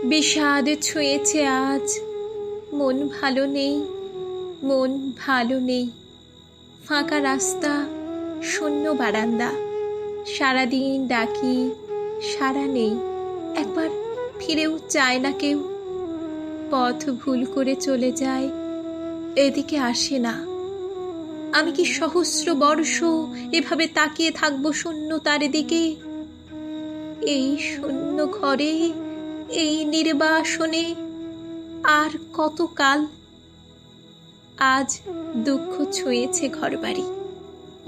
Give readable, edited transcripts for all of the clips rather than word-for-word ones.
বিষাদ ছুঁয়েছে আজ, মন ভালো নেই, মন ভালো নেই। ফাঁকা রাস্তা, শূন্য বারান্দা, সারাদিন ডাকি, সারা নেই। একবার ফিরেও চায় না কেউ, পথ ভুল করে চলে যায়, এদিকে আসে না। আমি কি সহস্র বর্ষ এভাবে তাকিয়ে থাকবো শূন্যতার দিকে? এই শূন্য ঘরে, এই নির্বাসনে আর কতকাল? আজ দুঃখ ছুঁয়েছে ঘরবাড়ি,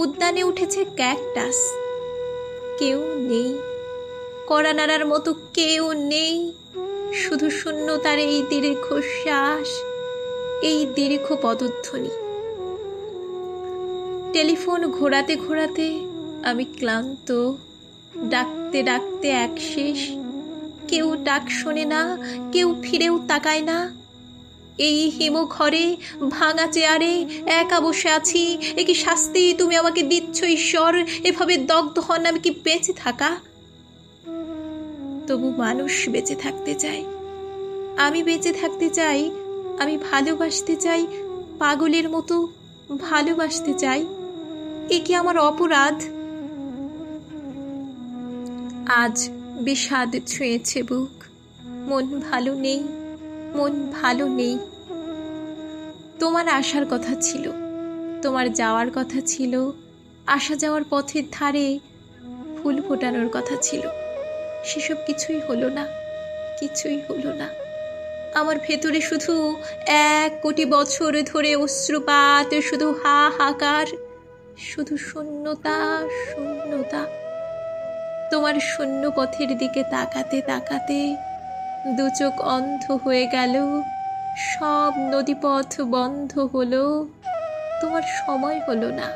উদ্যানে উঠেছে ক্যাকটাস। কেউ নেই, কড়া নাড়ার মতো কেউ নেই, শুধু শূন্যতার এই দীর্ঘশ্বাস, এই দীর্ঘ পদধ্বনি। টেলিফোন ঘোরাতে ঘোরাতে আমি ক্লান্ত, ডাকতে ডাকতে একশেষ। কেউ ডাক শোনে না, কেউ ফিরেও তাকায় না। এই হিমঘরে ভাঙা চেয়ারে একা বসে আছি। এ কি শাস্তি তুমি আমাকে দিচ্ছ ঈশ্বর? এভাবে দগ্ধ হন আমি কি বেঁচে থাকা? তবু মানুষ বেঁচে থাকতে চাই, আমি বেঁচে থাকতে চাই, আমি ভালোবাসতে চাই, পাগলের মতো ভালোবাসতে চাই। এ কি আমার অপরাধ? আজ বিষাদ ছুঁয়েছে বুক, মন ভালো নেই, মন ভালো নেই। তোমার আসার কথা ছিল, তোমার যাওয়ার কথা ছিল, আসা যাওয়ার পথের ধারে ফুল ফোটানোর কথা ছিল। সেসব কিছুই হলো না, কিছুই হলো না। আমার ভেতরে শুধু 1 কোটি বছর ধরে অশ্রুপাত, শুধু হাহাকার, শুধু শূন্যতা, শূন্যতা। তোমার শূন্য পথের দিকে তাকাতে তাকাতে 2 চোখ অন্ধ হয়ে গেল, সব নদীপথ বন্ধ হলো, তোমার সময় হলো না।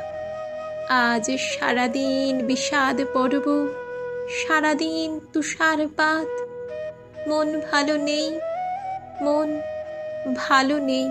আজ সারাদিন বিষাদ পর্ব, সারাদিন তুষারপাত। মন ভালো নেই, মন ভালো নেই।